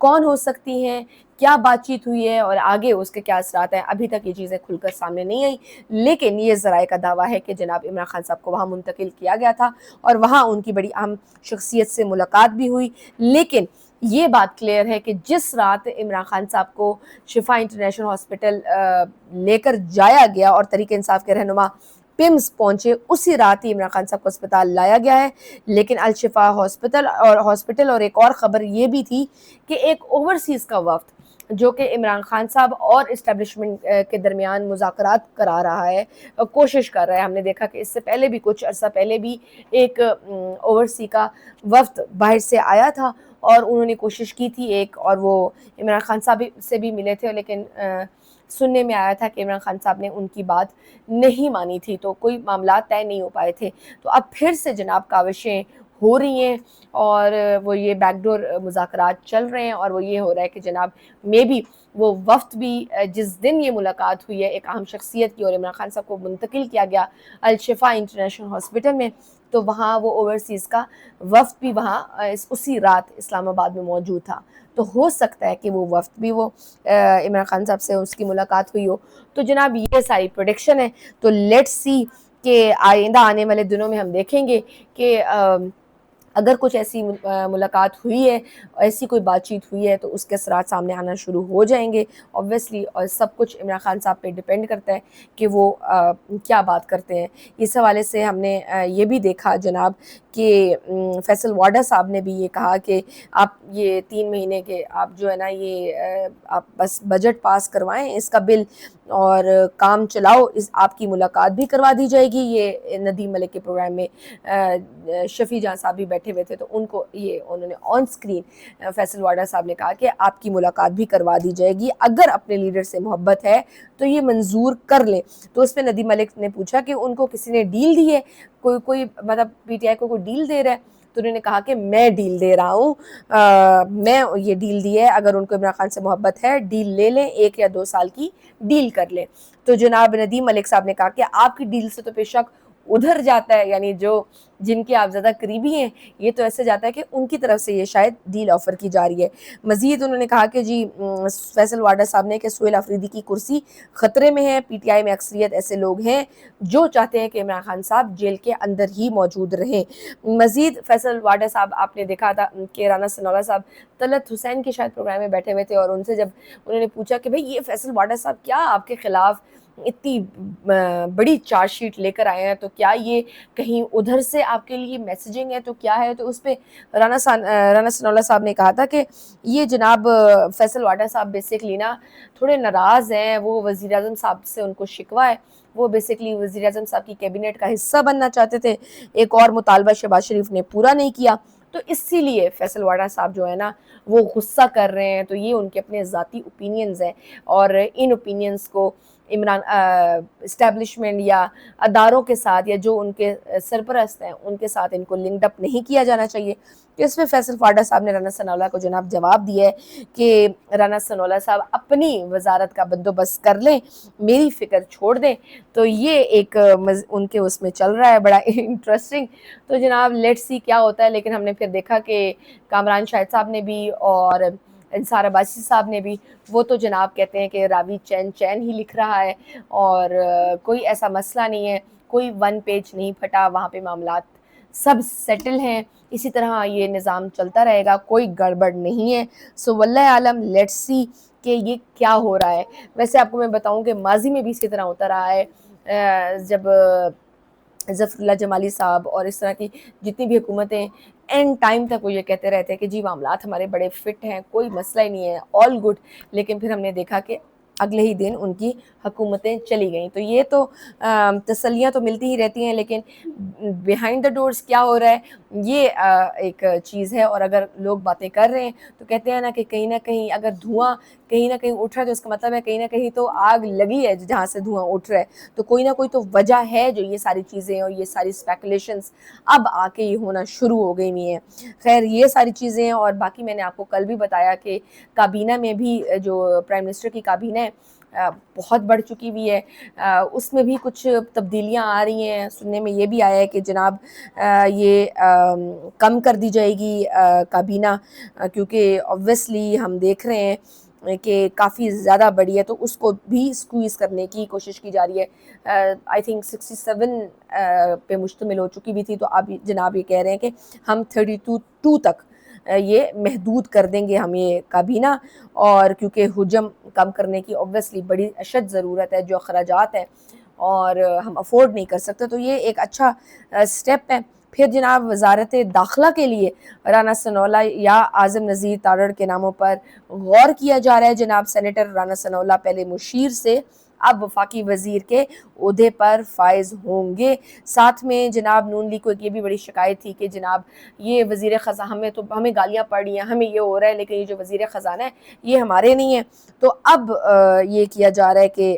کون ہو سکتی ہیں, کیا بات چیت ہوئی ہے اور آگے اس کے کیا اثرات ہیں, ابھی تک یہ چیزیں کھل کر سامنے نہیں آئیں. لیکن یہ ذرائع کا دعویٰ ہے کہ جناب عمران خان صاحب کو وہاں منتقل کیا گیا تھا اور وہاں ان کی بڑی اہم شخصیت سے ملاقات بھی ہوئی. لیکن یہ بات کلیئر ہے کہ جس رات عمران خان صاحب کو شفا انٹرنیشنل ہاسپٹل لے کر جایا گیا اور تحریک انصاف کے رہنما پمز پہنچے, اسی رات ہی عمران خان صاحب کو اسپتال لایا گیا ہے. لیکن الشفا ہاسپٹل اور ایک اور خبر یہ بھی تھی کہ ایک اوورسیز کا وفد جو کہ عمران خان صاحب اور اسٹیبلشمنٹ کے درمیان مذاکرات کرا رہا ہے, کوشش کر رہا ہے. ہم نے دیکھا کہ اس سے پہلے بھی کچھ عرصہ پہلے بھی ایک اوورسی کا وفد باہر سے آیا تھا اور انہوں نے کوشش کی تھی ایک, اور وہ عمران خان صاحب سے بھی ملے تھے, لیکن سننے میں آیا تھا کہ عمران خان صاحب نے ان کی بات نہیں مانی تھی, تو کوئی معاملات طے نہیں ہو پائے تھے. تو اب پھر سے جناب کاوشیں ہو رہی ہیں اور وہ یہ بیک ڈور مذاکرات چل رہے ہیں, اور وہ یہ ہو رہا ہے کہ جناب مے بی وہ وفد بھی جس دن یہ ملاقات ہوئی ہے ایک اہم شخصیت کی اور عمران خان صاحب کو منتقل کیا گیا الشفا انٹرنیشنل ہاسپٹل میں, تو وہاں وہ اوورسیز کا وفد بھی وہاں اسی رات اسلام آباد میں موجود تھا. تو ہو سکتا ہے کہ وہ وفد بھی وہ عمران خان صاحب سے اس کی ملاقات ہوئی ہو. تو جناب یہ ساری پریڈکشن ہے, تو لیٹس سی کہ آئندہ آنے والے دنوں میں ہم دیکھیں گے کہ اگر کچھ ایسی ملاقات ہوئی ہے, ایسی کوئی بات چیت ہوئی ہے, تو اس کے اثرات سامنے آنا شروع ہو جائیں گے اوبویسلی, اور سب کچھ عمران خان صاحب پہ ڈیپینڈ کرتا ہے کہ وہ کیا بات کرتے ہیں. اس حوالے سے ہم نے یہ بھی دیکھا جناب کہ فیصل واڈا صاحب نے بھی یہ کہا کہ آپ یہ 3 مہینے کے آپ جو ہے نا یہ آپ بس بجٹ پاس کروائیں اس کا بل اور کام چلاؤ, آپ کی ملاقات بھی کروا دی جائے گی. یہ ندیم ملک کے پروگرام میں شفیع جہاں صاحب بھی بیٹھے ہوئے تھے, تو ان کو یہ انہوں نے آن اسکرین فیصل واڈا صاحب نے کہا کہ آپ کی ملاقات بھی کروا دی جائے گی, اگر اپنے لیڈر سے محبت ہے تو یہ منظور کر لیں. تو اس پہ ندیم ملک نے پوچھا کہ ان کو کسی نے ڈیل دی ہے, کوئی مطلب پی ٹی آئی کو کوئی ڈیل دے رہا ہے, تو انہوں نے کہا کہ میں ڈیل دے رہا ہوں, میں یہ ڈیل دی ہے, اگر ان کو عمران خان سے محبت ہے ڈیل لے لیں, 1 یا 2 سال کی ڈیل کر لیں. تو جناب ندیم ملک صاحب نے کہا کہ آپ کی ڈیل سے تو بے شک ادھر جاتا ہے, یعنی جن کے آپ زیادہ قریبی ہیں یہ تو ایسے جاتا ہے کہ ان کی طرف سے یہ شاید ڈیل آفر کی جا رہی ہے. مزید انہوں نے کہا کہ جی فیصل واڈا صاحب نے کہ سہیل آفریدی کی کرسی خطرے میں ہے, پی ٹی آئی میں اکثریت ایسے لوگ ہیں جو چاہتے ہیں کہ عمران خان صاحب جیل کے اندر ہی موجود رہیں. مزید فیصل واڈا صاحب آپ نے دیکھا تھا کہ رانا ثناءاللہ صاحب طلعت حسین کے شاید پروگرام میں بیٹھے ہوئے تھے, اور ان سے جب انہوں نے پوچھا کہ بھئی یہ فیصل واڈا صاحب کیا آپ کے خلاف اتنی بڑی چارج شیٹ لے کر آئے ہیں, تو کیا یہ کہیں ادھر سے آپ کے لیے میسیجنگ ہے, تو کیا ہے. تو اس پہ رانا ثناءاللہ صاحب نے کہا تھا کہ یہ جناب فیصل واڈا صاحب بیسکلی نا تھوڑے ناراض ہیں, وہ وزیر اعظم صاحب سے ان کو شکوہ ہے, وہ بیسکلی وزیر اعظم صاحب کی کیبنٹ کا حصہ بننا چاہتے تھے, ایک اور مطالبہ شہباز شریف نے پورا نہیں کیا, تو اسی لیے فیصل واڈا صاحب جو ہے نا وہ غصہ کر رہے ہیں. تو یہ ان کے اپنے ذاتی اوپینینز ہیں, اور ان اوپینینز کو عمران اسٹیبلشمنٹ یا اداروں کے ساتھ یا جو ان کے سرپرست ہیں ان کے ساتھ ان کو لنکڈ اپ نہیں کیا جانا چاہیے. تو اس پہ فیصل واڈا صاحب نے رانا ثناءاللہ کو جناب جواب دیا ہے کہ رانا ثناءاللہ صاحب اپنی وزارت کا بندوبست کر لیں, میری فکر چھوڑ دیں. تو یہ ایک ان کے اس میں چل رہا ہے بڑا انٹرسٹنگ. تو جناب لیٹس سی کیا ہوتا ہے. لیکن ہم نے پھر دیکھا کہ کامران شاہد صاحب نے بھی اور انصار عباسی صاحب نے بھی, وہ تو جناب کہتے ہیں کہ راوی چین ہی لکھ رہا ہے اور کوئی ایسا مسئلہ نہیں ہے, کوئی 1 پیج نہیں پھٹا, وہاں پہ معاملات سب سیٹل ہیں, اسی طرح یہ نظام چلتا رہے گا, کوئی گڑبڑ نہیں ہے. سو واللہ عالم, لیٹس سی کہ یہ کیا ہو رہا ہے. ویسے آپ کو میں بتاؤں کہ ماضی میں بھی اسی طرح ہوتا رہا ہے, جب ظفر اللہ جمالی صاحب اور اس طرح کی جتنی بھی حکومتیں اینڈ ٹائم تک وہ یہ کہتے رہتے ہیں کہ جی معاملات ہمارے بڑے فٹ ہیں, کوئی مسئلہ ہی نہیں ہے, آل گڈ. لیکن پھر ہم نے دیکھا کہ اگلے ہی دن ان کی حکومتیں چلی گئیں. تو یہ تو تسلیاں تو ملتی ہی رہتی ہیں, لیکن بیہائنڈ دا ڈورز کیا ہو رہا ہے یہ ایک چیز ہے. اور اگر لوگ باتیں کر رہے ہیں تو کہتے ہیں نا کہ کہیں نہ کہیں اگر دھواں کہیں نہ کہیں اٹھ رہا ہے تو اس کا مطلب ہے کہیں نہ کہیں تو آگ لگی ہے جہاں سے دھواں اٹھ رہا ہے, تو کوئی نہ کوئی تو وجہ ہے جو یہ ساری چیزیں اور یہ ساری اسپیکولیشنز اب آ کے یہ ہونا شروع ہو گئی ہوئی ہیں. خیر یہ ساری چیزیں ہیں, اور باقی میں نے آپ کو کل بھی بتایا کہ کابینہ میں بھی جو پرائم منسٹر کی کابینہ ہے بہت بڑھ چکی ہوئی ہے. اس میں بھی کچھ تبدیلیاں آ رہی ہیں. سننے میں یہ بھی آیا ہے کہ جناب یہ کم کر دی جائے گی کابینہ, کیونکہ obviously ہم دیکھ رہے ہیں کہ کافی زیادہ بڑی ہے, تو اس کو بھی سکویز کرنے کی کوشش کی جا رہی ہے. آئی تھنک 67 پہ مشتمل ہو چکی بھی تھی, تو اب جناب یہ کہہ رہے ہیں کہ ہم 32 تک یہ محدود کر دیں گے ہم یہ کابینہ, اور کیونکہ حجم کم کرنے کی اوبویسلی بڑی اشد ضرورت ہے, جو اخراجات ہیں اور ہم افورڈ نہیں کر سکتے, تو یہ ایک اچھا سٹیپ ہے. پھر جناب وزارت داخلہ کے لیے رانا ثناءاللہ یا اعظم نذیر تارڑ کے ناموں پر غور کیا جا رہا ہے. جناب سینیٹر رانا ثناءاللہ پہلے مشیر سے اب وفاقی وزیر کے عہدے پر فائز ہوں گے. ساتھ میں جناب نون لیگ کو ایک یہ بھی بڑی شکایت تھی کہ جناب یہ وزیر خزانہ, ہمیں گالیاں پڑ رہی ہیں, ہمیں یہ ہو رہا ہے, لیکن یہ جو وزیر خزانہ ہے یہ ہمارے نہیں ہیں. تو اب یہ کیا جا رہا ہے کہ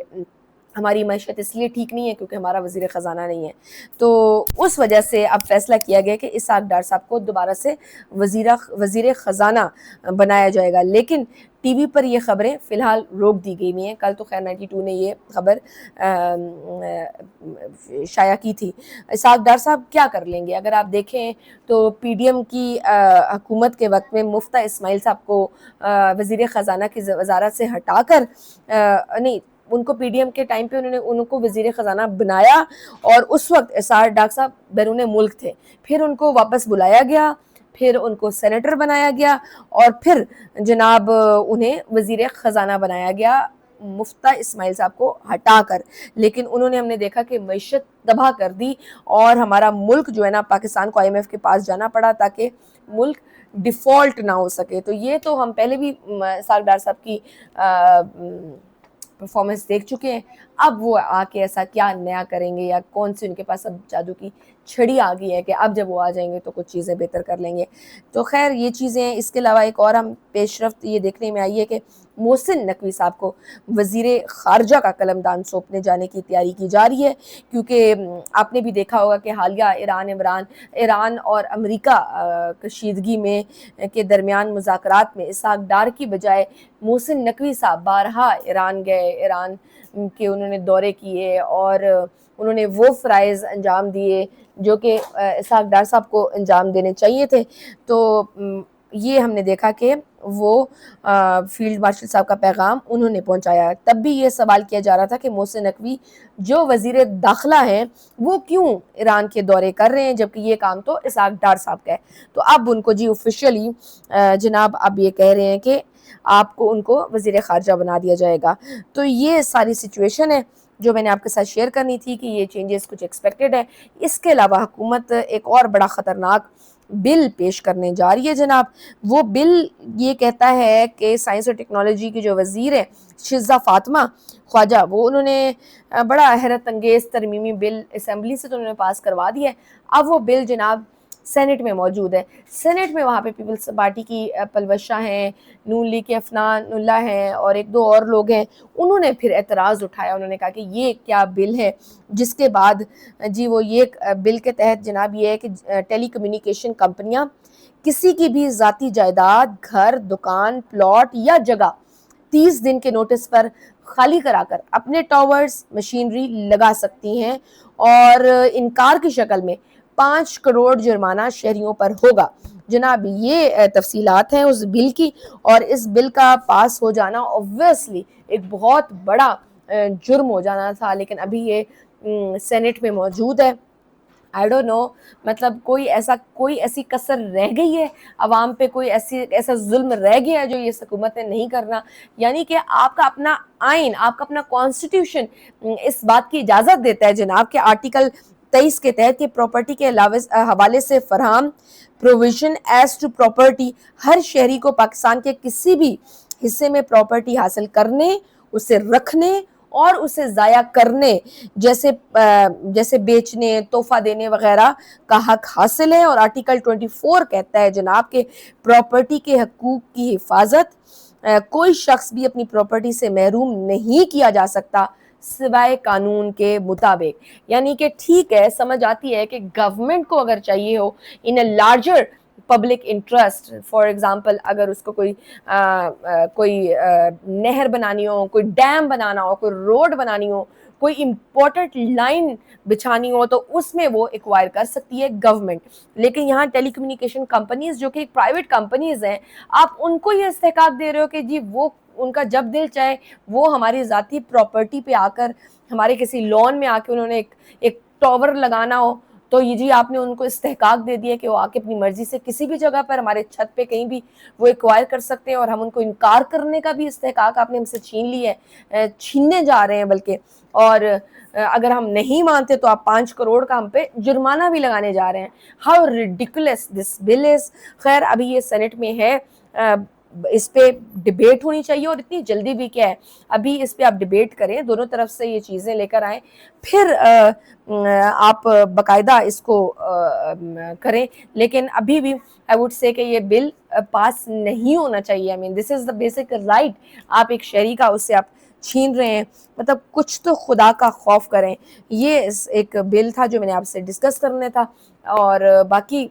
ہماری معیشت اس لیے ٹھیک نہیں ہے کیونکہ ہمارا وزیر خزانہ نہیں ہے. تو اس وجہ سے اب فیصلہ کیا گیا کہ اسحاق ڈار صاحب کو دوبارہ سے وزیر خزانہ بنایا جائے گا. لیکن ٹی وی پر یہ خبریں فی الحال روک دی گئی ہوئی ہیں. کل تو خیر 92 نے یہ خبر شائع کی تھی. اسحاق ڈار صاحب کیا کر لیں گے؟ اگر آپ دیکھیں تو پی ڈی ایم کی حکومت کے وقت میں مفتہ اسماعیل صاحب کو وزیر خزانہ کی وزارت سے ہٹا کر نہیں, ان کو پی ڈی ایم کے ٹائم پہ انہوں نے ان کو وزیر خزانہ بنایا, اور اس وقت اسحاق ڈار صاحب بیرون ملک تھے. پھر ان کو واپس بلایا گیا, پھر ان کو سینیٹر بنایا گیا, اور پھر جناب انہیں وزیر خزانہ بنایا گیا مفتہ اسماعیل صاحب کو ہٹا کر. لیکن انہوں نے, ہم نے دیکھا کہ معیشت تباہ کر دی, اور ہمارا ملک جو ہے نا, پاکستان کو IMF کے پاس جانا پڑا تاکہ ملک ڈیفالٹ نہ ہو سکے. تو یہ تو ہم پہلے بھی اسحاق ڈار صاحب کی پرفارمنس دیکھ چکے ہیں. اب وہ آ کے ایسا کیا نیا کریں گے, یا کون سی ان کے پاس اب جادو کی چھڑی آ گئی ہے کہ اب جب وہ آ جائیں گے تو کچھ چیزیں بہتر کر لیں گے. تو خیر یہ چیزیں. اس کے علاوہ ایک اور ہم پیش رفت یہ دیکھنے میں آئی ہے کہ محسن نقوی صاحب کو وزیر خارجہ کا قلمدان سونپنے جانے کی تیاری کی جا رہی ہے, کیونکہ آپ نے بھی دیکھا ہوگا کہ حالیہ ایران اور امریکہ کشیدگی میں کے درمیان مذاکرات میں اسحاق ڈار کی بجائے محسن نقوی صاحب بارہا ایران گئے, ایران کے انہوں نے دورے کیے, اور انہوں نے وہ فرائض انجام دیے جو کہ اسحاق ڈار صاحب کو انجام دینے چاہیے تھے. تو یہ ہم نے دیکھا کہ وہ فیلڈ مارشل صاحب کا پیغام انہوں نے پہنچایا. تب بھی یہ سوال کیا جا رہا تھا کہ محسن نقوی جو وزیر داخلہ ہیں وہ کیوں ایران کے دورے کر رہے ہیں, جبکہ یہ کام تو اسحاق ڈار صاحب کا ہے. تو اب ان کو جی آفیشیلی جناب اب یہ کہہ رہے ہیں کہ آپ کو ان کو وزیر خارجہ بنا دیا جائے گا. تو یہ ساری سچویشن ہے جو میں نے آپ کے ساتھ شیئر کرنی تھی کہ یہ چینجز کچھ ایکسپیکٹڈ ہے. اس کے علاوہ حکومت ایک اور بڑا خطرناک بل پیش کرنے جا رہی ہے جناب. وہ بل یہ کہتا ہے کہ سائنس اور ٹیکنالوجی کی جو وزیر ہے شزہ فاطمہ خواجہ, وہ انہوں نے بڑا حیرت انگیز ترمیمی بل اسمبلی سے تو انہوں نے پاس کروا دیا ہے. اب وہ بل جناب سینٹ میں موجود ہے. سینٹ میں وہاں پہ پیپلز پارٹی کی پلوشہ ہیں, نون لیگ کے افنان اللہ ہیں, اور ایک دو اور لوگ ہیں. انہوں نے پھر اعتراض اٹھایا, انہوں نے کہا کہ یہ کیا بل ہے, جس کے بعد جی وہ یہ بل کے تحت جناب یہ ہے کہ ٹیلی کمیونیکیشن کمپنیاں کسی کی بھی ذاتی جائیداد, گھر, دکان, پلاٹ یا جگہ 30 دن کے نوٹس پر خالی کرا کر اپنے ٹاورز مشینری لگا سکتی ہیں, اور انکار کی شکل میں 5 کروڑ جرمانہ شہریوں پر ہوگا. جناب یہ تفصیلات ہیں اس بل کی, اور اس بل کا پاس ہو جانا اوبویسلی ایک بہت بڑا جرم ہو جانا تھا, لیکن ابھی یہ سینٹ میں موجود ہے. آئی ڈونٹ نو, مطلب کوئی ایسی کسر رہ گئی ہے عوام پہ, کوئی ایسا ظلم رہ گیا ہے جو یہ حکومت نے نہیں کرنا. یعنی کہ آپ کا اپنا آئین, آپ کا اپنا کانسٹیٹیوشن اس بات کی اجازت دیتا ہے جناب کہ آرٹیکل 23 کے تحت کہ پراپرٹی کے حوالے سے فراہم پروویژن ایز ٹو پراپرٹی, ہر شہری کو پاکستان کے کسی بھی حصے میں پراپرٹی حاصل کرنے, اسے رکھنے اور اسے ضائع کرنے جیسے بیچنے, تحفہ دینے وغیرہ کا حق حاصل ہے. اور آرٹیکل 24 کہتا ہے جناب کہ پراپرٹی کے حقوق کی حفاظت کوئی شخص بھی اپنی پراپرٹی سے محروم نہیں کیا جا سکتا سوائے قانون کے مطابق. یعنی کہ ٹھیک ہے, سمجھ آتی ہے کہ گورنمنٹ کو اگر چاہیے ہو in a larger public interest. For example اگر اس کو کوئی نہر بنانی ہو, کوئی ڈیم بنانا ہو, کوئی روڈ بنانی ہو, کوئی امپورٹنٹ لائن بچھانی ہو, تو اس میں وہ ایکوائر کر سکتی ہے گورنمنٹ. لیکن یہاں ٹیلی کمیونیکیشن کمپنیز جو کہ ایک پرائیویٹ کمپنیز ہیں, آپ ان کو یہ استحقاق دے رہے ہو کہ جی وہ ان کا جب دل چاہے وہ ہماری ذاتی پراپرٹی پہ آ کر, ہمارے کسی لون میں آ کے انہوں نے ایک ٹاور لگانا ہو, تو یہ جی آپ نے ان کو استحقاق دے دیا کہ وہ آ کے اپنی مرضی سے کسی بھی جگہ پر ہمارے چھت پہ کہیں بھی وہ ایکوائر کر سکتے ہیں, اور ہم ان کو انکار کرنے کا بھی استحقاق آپ نے ہم سے چھین لی ہے, چھیننے جا رہے ہیں بلکہ. اور اگر ہم نہیں مانتے تو آپ 5 کروڑ کا ہم پہ جرمانہ بھی لگانے جا رہے ہیں. ہاؤ ریڈیکولس دس بل از. خیر ابھی یہ سینٹ میں ہے, اس پہ ڈبیٹ ہونی چاہیے, اور اتنی جلدی بھی کیا ہے, ابھی اس پہ آپ ڈبیٹ کریں, دونوں طرف سے یہ چیزیں لے کر آئیں, پھر آپ باقاعدہ اس کو کریں. لیکن ابھی بھی آئی ووڈ سے کہ یہ بل پاس نہیں ہونا چاہیے. آئی مین دس از دا بیسک رائٹ. آپ ایک شہری کا اس سے آپ چھین رہے ہیں, مطلب کچھ تو خدا کا خوف کریں. یہ ایک بل تھا جو میں نے آپ سے ڈسکس کرنا تھا. اور باقی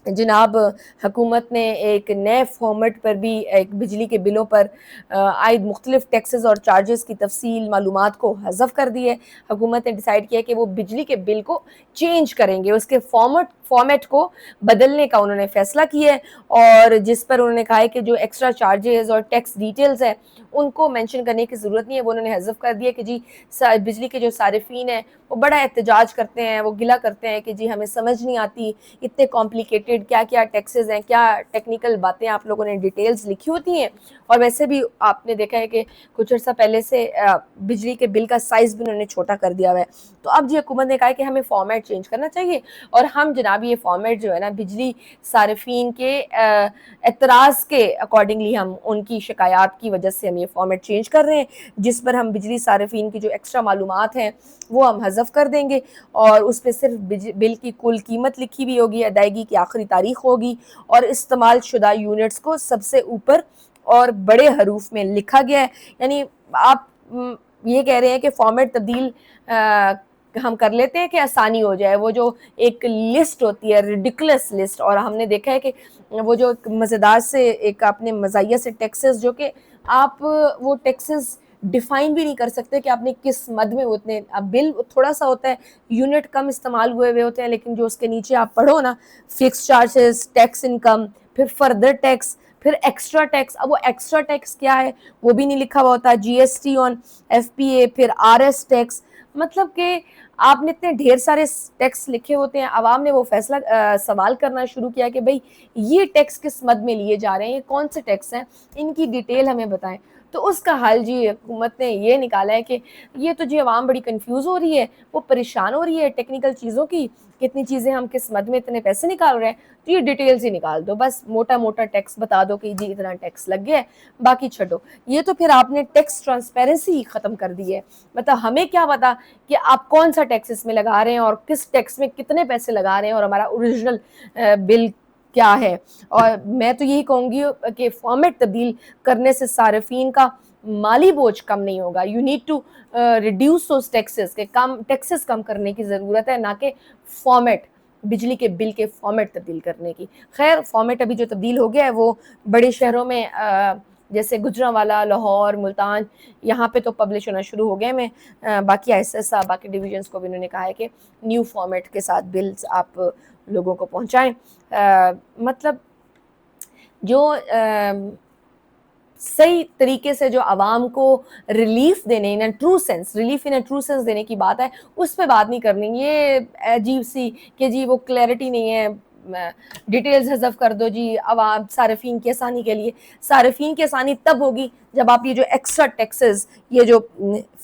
جناب حکومت نے ایک نئے فارمیٹ پر بھی ایک بجلی کے بلوں پر عائد مختلف ٹیکسز اور چارجز کی تفصیل معلومات کو حذف کر دی ہے. حکومت نے ڈیسائیڈ کیا کہ وہ بجلی کے بل کو چینج کریں گے, اس کے فارمیٹ کو بدلنے کا انہوں نے فیصلہ کیا ہے, اور جس پر انہوں نے کہا ہے کہ جو ایکسٹرا چارجز اور ٹیکس ڈیٹیلز ہیں ان کو مینشن کرنے کی ضرورت نہیں ہے. وہ انہوں نے حذف کر دیا کہ جی بجلی کے جو صارفین ہیں وہ بڑا احتجاج کرتے ہیں, وہ گلہ کرتے ہیں کہ جی ہمیں سمجھ نہیں آتی, اتنے کمپلیکیٹڈ کیا کیا ٹیکسز ہیں, کیا ٹیکنیکل باتیں آپ لوگوں نے ڈیٹیلز لکھی ہوتی ہیں. اور ویسے بھی آپ نے دیکھا ہے کہ کچھ عرصہ پہلے سے بجلی کے بل کا سائز بھی انہوں نے چھوٹا کر دیا ہوا ہے. تو اب جی حکومت نے کہا ہے کہ ہمیں فارمیٹ چینج کرنا چاہیے, اور ہم جناب یہ فارمیٹ جو ہے نا بجلی صارفین کے اعتراض کے اکارڈنگلی ہم ان کی شکایات کی وجہ سے ہم یہ فارمیٹ چینج کر رہے ہیں, جس پر ہم بجلی صارفین کی جو ایکسٹرا معلومات ہیں وہ ہم حذف کر دیں گے, اور اس پہ صرف بل کی کل قیمت لکھی بھی ہوگی, ادائیگی کی آخری تاریخ ہوگی, اور استعمال شدہ یونٹس کو سب سے اوپر اور بڑے حروف میں لکھا گیا ہے. یعنی آپ یہ کہہ رہے ہیں کہ فارمیٹ تبدیل ہم کر لیتے ہیں کہ آسانی ہو جائے. وہ جو ایک لسٹ ہوتی ہے ریڈیکولس لسٹ, اور ہم نے دیکھا ہے کہ وہ جو مزیدار سے ایک آپ نے مزاحیہ سے ٹیکسز جو کہ آپ وہ ٹیکسز ڈیفائن بھی نہیں کر سکتے کہ آپ نے کس مد میں اتنے, اب بل تھوڑا سا ہوتا ہے, یونٹ کم استعمال ہوئے ہوتے ہیں, لیکن جو اس کے نیچے آپ پڑھو نا, فکس چارجز, ٹیکس انکم, پھر فردر ٹیکس, پھر ایکسٹرا ٹیکس. اب وہ ایکسٹرا ٹیکس کیا ہے وہ بھی نہیں لکھا ہوا ہوتا, جی ایس ٹی آن ایف پی اے, پھر آر ایس ٹیکس. مطلب کہ آپ نے اتنے ڈھیر سارے ٹیکس لکھے ہوتے ہیں. عوام نے وہ فیصلہ سوال کرنا شروع کیا کہ بھئی یہ ٹیکس کس مد میں لیے جا رہے ہیں, یہ کون سے ٹیکس ہیں, ان کی ڈیٹیل ہمیں بتائیں. تو اس کا حل جی حکومت نے یہ نکالا ہے کہ یہ تو جی عوام بڑی کنفیوز ہو رہی ہے, وہ پریشان ہو رہی ہے ٹیکنیکل چیزوں کی, کتنی چیزیں ہم کس مد میں اتنے پیسے نکال رہے ہیں, تو یہ ڈیٹیلز ہی نکال دو, بس موٹا موٹا ٹیکس بتا دو کہ جی اتنا ٹیکس لگ گیا ہے, باقی چھڈو. یہ تو پھر آپ نے ٹیکس ٹرانسپیرنسی ختم کر دی ہے. مطلب ہمیں کیا پتا کہ آپ کون سا ٹیکس اس میں لگا رہے ہیں اور کس ٹیکس میں کتنے پیسے لگا رہے ہیں, اور ہمارا اوریجنل بل کیا ہے. اور میں تو یہی کہوں گی کہ فارمیٹ تبدیل کرنے سے صارفین کا مالی بوجھ کم نہیں ہوگا. You need to reduce those taxes, کہ کم ٹیکسز کم کرنے کی ضرورت ہے, نہ کہ فارمیٹ, بجلی کے بل کے فارمیٹ تبدیل کرنے کی. خیر فارمیٹ ابھی جو تبدیل ہو گیا ہے وہ بڑے شہروں میں جیسے گجرانوالہ, لاہور, ملتان, یہاں پہ تو پبلش ہونا شروع ہو گئے. میں باقی ایسا باقی ڈویژنس کو بھی انہوں نے کہا ہے کہ نیو فارمیٹ کے ساتھ بلز آپ لوگوں کو پہنچائیں. مطلب جو صحیح طریقے سے جو عوام کو ریلیف دینے, true sense relief in true sense دینے کی بات ہے, اس پہ بات نہیں کرنی. یہ عجیب سی کہ جی وہ کلیئرٹی نہیں ہے, ڈیٹیلز حذف کر دو جی عوام صارفین کی آسانی کے لیے. صارفین کی آسانی تب ہوگی جب آپ یہ جو ایکسٹرا ٹیکسز, یہ جو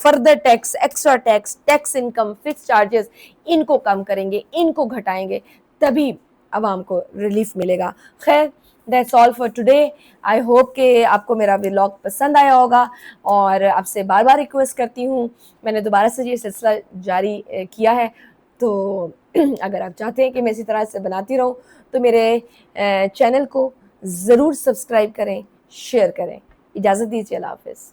further tax, extra tax, tax income, fix charges, ان کو کم کریں گے, ان کو گھٹائیں گے, تبھی عوام کو ریلیف ملے گا. خیر that's all for today. I hope کہ آپ کو میرا ولاگ پسند آیا ہوگا, اور آپ سے بار بار ریکویسٹ کرتی ہوں, میں نے دوبارہ سے یہ سلسلہ جاری کیا ہے, تو اگر آپ چاہتے ہیں کہ میں اسی طرح سے بناتی رہوں تو میرے چینل کو ضرور سبسکرائب کریں, شیئر کریں. اجازت دیجیے, اللہ حافظ.